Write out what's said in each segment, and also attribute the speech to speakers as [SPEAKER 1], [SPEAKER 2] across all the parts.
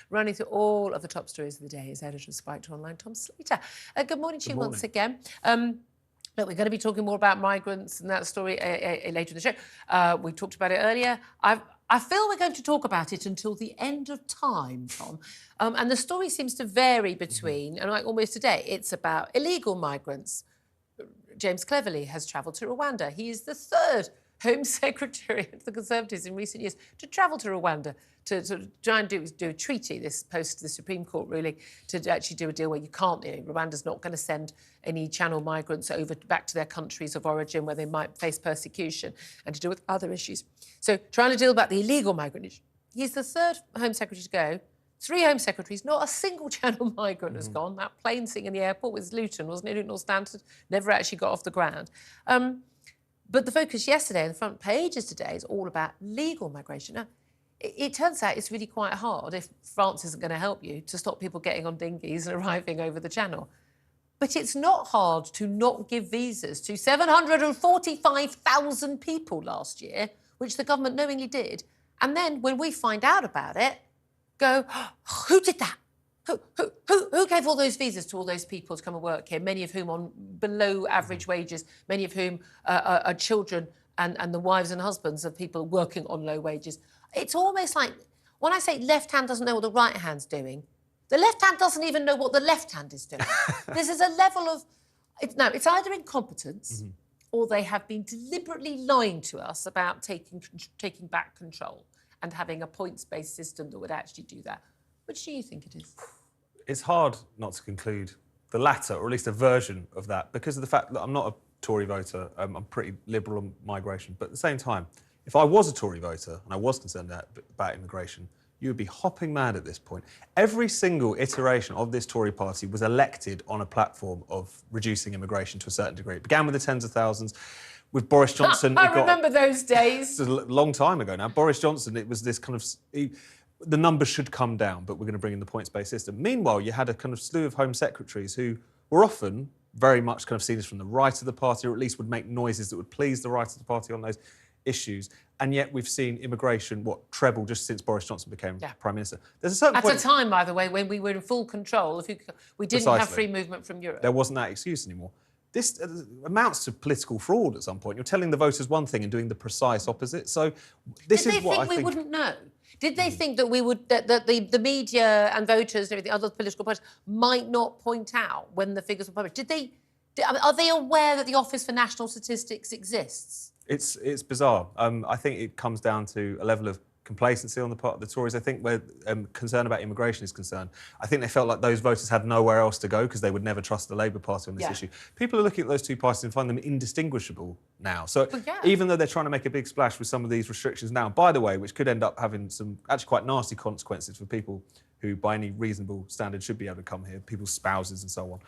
[SPEAKER 1] running through all of the top stories of the day is editor of Spiked Online, Tom Slater. Good morning to you once again. Look, we're going to be talking more about migrants and that story later in the show. We talked about it earlier. I feel we're going to talk about it until the end of time, Tom. And the story seems to vary between, and like almost today, it's about illegal migrants. James Cleverly has travelled to Rwanda. He is the third Home Secretary of the Conservatives in recent years to travel to Rwanda to try and do a treaty, this post the Supreme Court ruling, to actually do a deal where you can't, Rwanda's not going to send any channel migrants back to their countries of origin where they might face persecution, and to deal with other issues. So trying to deal about the illegal migrant issue. He's the third Home Secretary to go. 3 Home Secretaries, not a single channel migrant has gone. That plane sitting in the airport was Luton, wasn't it? Luton or Stanford, never actually got off the ground. But the focus yesterday and the front pages today is all about legal migration. Now, it turns out it's really quite hard, if France isn't going to help you, to stop people getting on dinghies and arriving over the channel. But it's not hard to not give visas to 745,000 people last year, which the government knowingly did. And then when we find out about it, go, oh, who did that? Who gave all those visas to all those people to come and work here, many of whom on below average wages, many of whom are children and the wives and husbands of people working on low wages? It's almost like, when I say left hand doesn't know what the right hand's doing, the left hand doesn't even know what the left hand is doing. This is a level of... it's either incompetence or they have been deliberately lying to us about taking back control and having a points-based system that would actually do that. Which do you think it is?
[SPEAKER 2] It's hard not to conclude the latter, or at least a version of that, because of the fact that I'm not a Tory voter. I'm pretty liberal on migration. But at the same time, if I was a Tory voter and I was concerned about immigration, you would be hopping mad at this point. Every single iteration of this Tory party was elected on a platform of reducing immigration to a certain degree. It began with the tens of thousands. With Boris Johnson...
[SPEAKER 1] I remember those days.
[SPEAKER 2] It's a long time ago now. Boris Johnson, it was this kind of... the numbers should come down, but we're going to bring in the points-based system. Meanwhile, you had a kind of slew of Home Secretaries who were often very much kind of seen as from the right of the party, or at least would make noises that would please the right of the party on those issues. And yet we've seen immigration, treble just since Boris Johnson became Prime Minister. There's a certain point...
[SPEAKER 1] At a time, by the way, when we were in full control, we didn't have free movement from Europe.
[SPEAKER 2] There wasn't that excuse anymore. This amounts to political fraud at some point. You're telling the voters one thing and doing the precise opposite. So this is what I think...
[SPEAKER 1] Did they think we wouldn't know? Did they think that we would, that the media and voters and everything, other political parties, might not point out when the figures were published? Are they aware that the Office for National Statistics exists?
[SPEAKER 2] It's bizarre. I think it comes down to a level of complacency on the part of the Tories. I think where concern about immigration is concerned, I think they felt like those voters had nowhere else to go because they would never trust the Labour Party on this issue. People are looking at those two parties and find them indistinguishable now. So even though they're trying to make a big splash with some of these restrictions now, by the way, which could end up having some actually quite nasty consequences for people who, by any reasonable standard, should be able to come here, people's spouses and so on.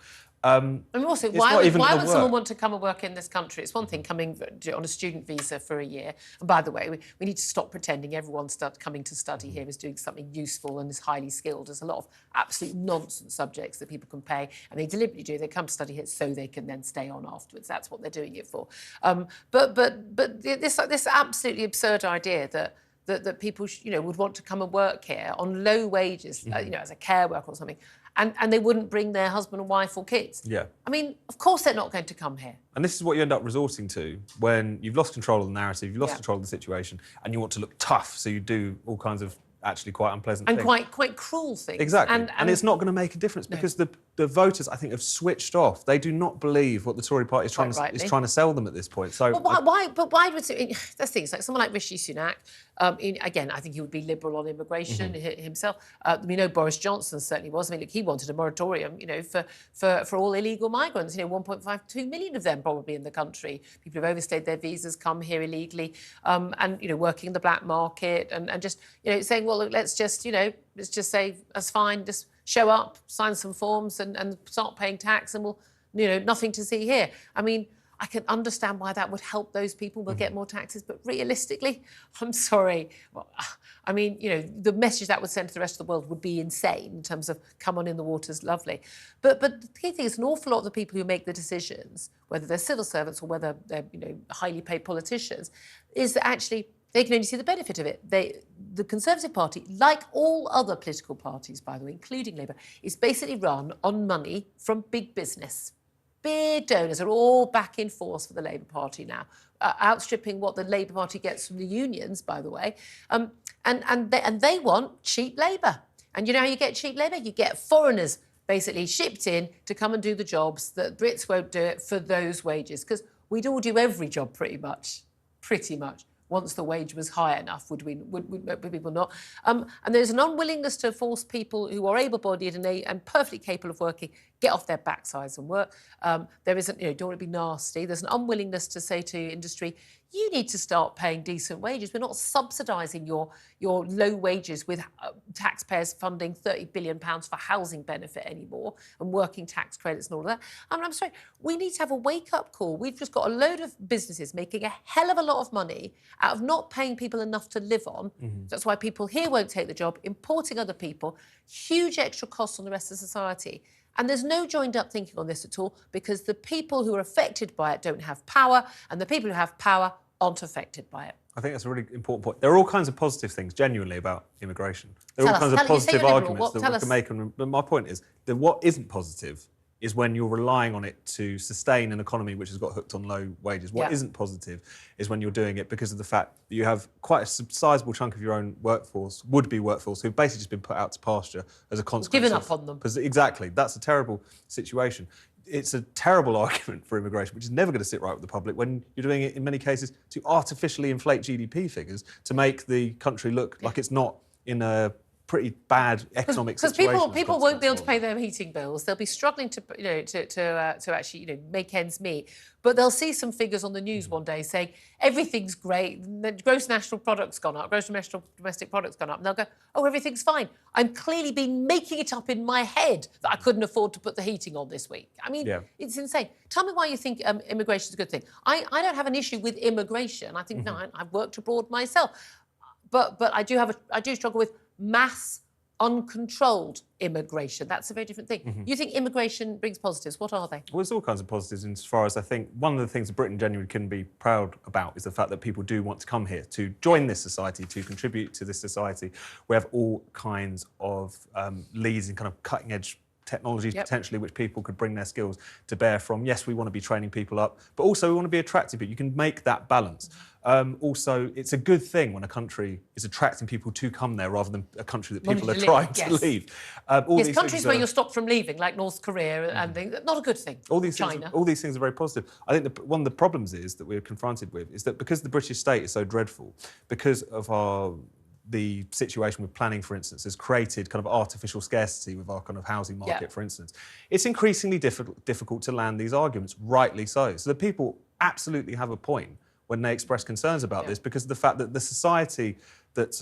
[SPEAKER 1] And also, why would someone want to come and work in this country? It's one thing coming on a student visa for a year. And by the way, we need to stop pretending everyone coming to study here is doing something useful and is highly skilled. There's a lot of absolute nonsense subjects that people can pay, and they deliberately do. They come to study here so they can then stay on afterwards. That's what they're doing it for. But this absolutely absurd idea that people would want to come and work here on low wages, as a care worker or something. And they wouldn't bring their husband or wife or kids.
[SPEAKER 2] Yeah.
[SPEAKER 1] I mean, of course they're not going to come here.
[SPEAKER 2] And this is what you end up resorting to when you've lost control of the narrative, you've lost control of the situation, and you want to look tough, so you do all kinds of actually quite unpleasant things.
[SPEAKER 1] And quite cruel things.
[SPEAKER 2] Exactly. And it's not going to make a difference because the voters, I think, have switched off. They do not believe what the Tory party is trying to sell them at this point. So,
[SPEAKER 1] why would that's the thing. It's like someone like Rishi Sunak. Again, I think he would be liberal on immigration himself. We know Boris Johnson certainly was. I mean, look, he wanted a moratorium, for all illegal migrants. 1.52 million of them probably in the country. People who've overstayed their visas, come here illegally, and working in the black market, and just saying, well, look, let's just say that's fine. Just show up, sign some forms, and start paying tax, and we'll, nothing to see here. I mean, I can understand why that would help those people. We'll get more taxes, but realistically, I'm sorry. Well, I mean, the message that would send to the rest of the world would be insane in terms of come on in, the water's lovely. But the key thing is an awful lot of the people who make the decisions, whether they're civil servants or whether they're highly paid politicians, is that actually they can only see the benefit of it. The Conservative Party, like all other political parties, by the way, including Labour, is basically run on money from big business. Big donors are all back in force for the Labour Party now, outstripping what the Labour Party gets from the unions, by the way. And they want cheap labour. And you know how you get cheap labour? You get foreigners basically shipped in to come and do the jobs that Brits won't do it for those wages. Because we'd all do every job pretty much, once the wage was high enough, would people not? And there's an unwillingness to force people who are able-bodied and perfectly capable of working get off their backsides and work. There isn't, don't want to be nasty. There's an unwillingness to say to industry, you need to start paying decent wages. We're not subsidising your low wages with taxpayers funding £30 billion for housing benefit anymore and working tax credits and all of that. I'm sorry, we need to have a wake-up call. We've just got a load of businesses making a hell of a lot of money out of not paying people enough to live on. That's why people here won't take the job, importing other people, huge extra costs on the rest of society. And there's no joined-up thinking on this at all because the people who are affected by it don't have power and the people who have power aren't affected by it.
[SPEAKER 2] I think that's a really important point. There are all kinds of positive things, genuinely, about immigration. There are all kinds of positive arguments that we can make. But my point is that what isn't positive is when you're relying on it to sustain an economy which has got hooked on low wages. What isn't positive is when you're doing it because of the fact that you have quite a sizable chunk of your own workforce, would-be workforce, who've basically just been put out to pasture as a consequence.
[SPEAKER 1] Given up on them.
[SPEAKER 2] Exactly. That's a terrible situation. It's a terrible argument for immigration, which is never going to sit right with the public when you're doing it, in many cases, to artificially inflate GDP figures to make the country look like it's not in a pretty bad economic situation.
[SPEAKER 1] Because people won't be able to pay their heating bills. They'll be struggling to actually make ends meet. But they'll see some figures on the news one day saying everything's great. The gross national product's gone up. Gross domestic product's gone up. And they'll go, oh, everything's fine. I'm clearly been making it up in my head that I couldn't afford to put the heating on this week. I mean, it's insane. Tell me why you think immigration is a good thing. I don't have an issue with immigration. I think I've worked abroad myself, but I do struggle with mass, uncontrolled immigration. That's a very different thing. You think immigration brings positives. What are they?
[SPEAKER 2] Well, there's all kinds of positives as far as I think one of the things that Britain genuinely can be proud about is the fact that people do want to come here to join this society, to contribute to this society. We have all kinds of leads in kind of cutting-edge technologies potentially which people could bring their skills to bear from. Yes, we want to be training people up, but also we want to be attractive. But you can make that balance. Also, it's a good thing when a country is attracting people to come there rather than a country that people are trying to leave.
[SPEAKER 1] Countries where you're stopped from leaving, like North Korea and things, not a good thing. China.
[SPEAKER 2] All these things are very positive. I think one of the problems is that we're confronted with is that because the British state is so dreadful, because of the situation with planning, for instance, has created kind of artificial scarcity with our kind of housing market, for instance. It's increasingly difficult to land these arguments, rightly so. So the people absolutely have a point when they express concerns about this because of the fact that the society that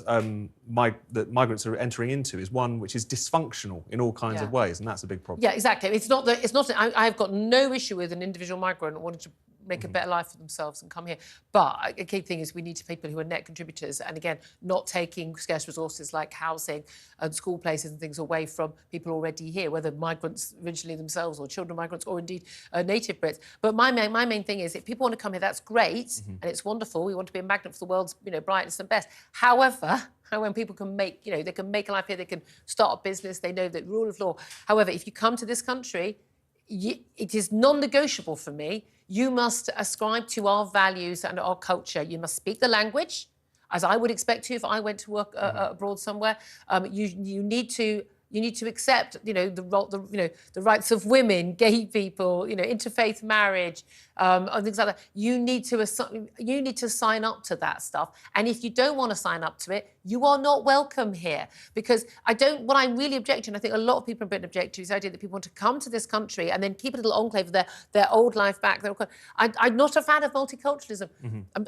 [SPEAKER 2] migrants are entering into is one which is dysfunctional in all kinds of ways, and that's a big problem.
[SPEAKER 1] Yeah, exactly. It's not. I've got no issue with an individual migrant wanting to make a better life for themselves and come here. But a key thing is we need people who are net contributors and, again, not taking scarce resources like housing and school places and things away from people already here, whether migrants originally themselves or children of migrants or indeed native Brits. But my main thing is if people want to come here, that's great and it's wonderful. We want to be a magnet for the world's brightest and best. However, when people can make, they can make a life here, they can start a business, they know that rule of law. However, if you come to this country, it is non-negotiable for me. You must ascribe to our values and our culture. You must speak the language, as I would expect to if I went to work abroad somewhere. You need to accept, the rights of women, gay people, interfaith marriage, and things like that. You need to sign up to that stuff. And if you don't want to sign up to it, you are not welcome here. Because what I'm really objecting, I think a lot of people in Britain object to, is the idea that people want to come to this country and then keep a little enclave of their old life back. I'm not a fan of multiculturalism.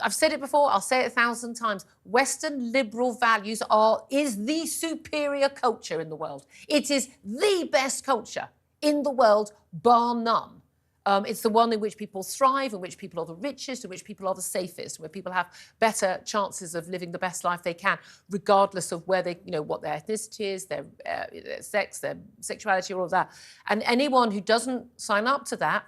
[SPEAKER 1] I've said it before, I'll say it 1,000 times. Western liberal values is the superior culture in the world. It is the best culture in the world, bar none. It's the one in which people thrive, in which people are the richest, in which people are the safest, where people have better chances of living the best life they can, regardless of where what their ethnicity is, their sex, their sexuality, all of that. And anyone who doesn't sign up to that,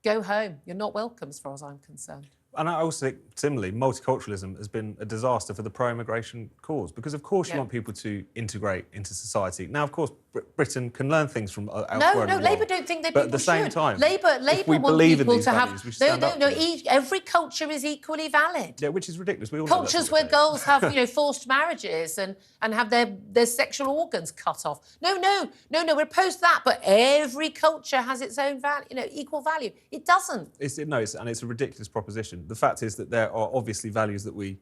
[SPEAKER 1] go home. You're not welcome, as far as I'm concerned.
[SPEAKER 2] And I also think, similarly, multiculturalism has been a disaster for the pro-immigration cause because, of course, you want people to integrate into society. Now, of course, Britain can learn things from elsewhere in the world.
[SPEAKER 1] No, Labour don't think that
[SPEAKER 2] but
[SPEAKER 1] people
[SPEAKER 2] at the same
[SPEAKER 1] should.
[SPEAKER 2] time,
[SPEAKER 1] Labour
[SPEAKER 2] if we
[SPEAKER 1] want
[SPEAKER 2] believe in
[SPEAKER 1] people
[SPEAKER 2] these
[SPEAKER 1] to
[SPEAKER 2] values,
[SPEAKER 1] have...
[SPEAKER 2] we should stand up for them.
[SPEAKER 1] Every culture is equally valid.
[SPEAKER 2] Yeah, which is ridiculous. We all know that's
[SPEAKER 1] Cultures
[SPEAKER 2] not
[SPEAKER 1] where
[SPEAKER 2] the case.
[SPEAKER 1] girls have, forced marriages and have their sexual organs cut off. No, we're opposed to that. But every culture has its own value, equal value. It doesn't.
[SPEAKER 2] It's a ridiculous proposition. The fact is that there are obviously values that we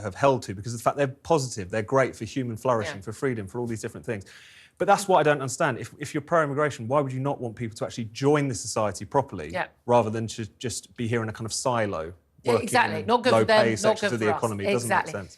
[SPEAKER 2] have held to because of the fact they're positive, they're great for human flourishing, for freedom, for all these different things. But that's what I don't understand. If you're pro-immigration, why would you not want people to actually join the society properly rather than to just be here in a kind of silo?
[SPEAKER 1] Exactly. Not good for them, not good for us.
[SPEAKER 2] It doesn't make sense.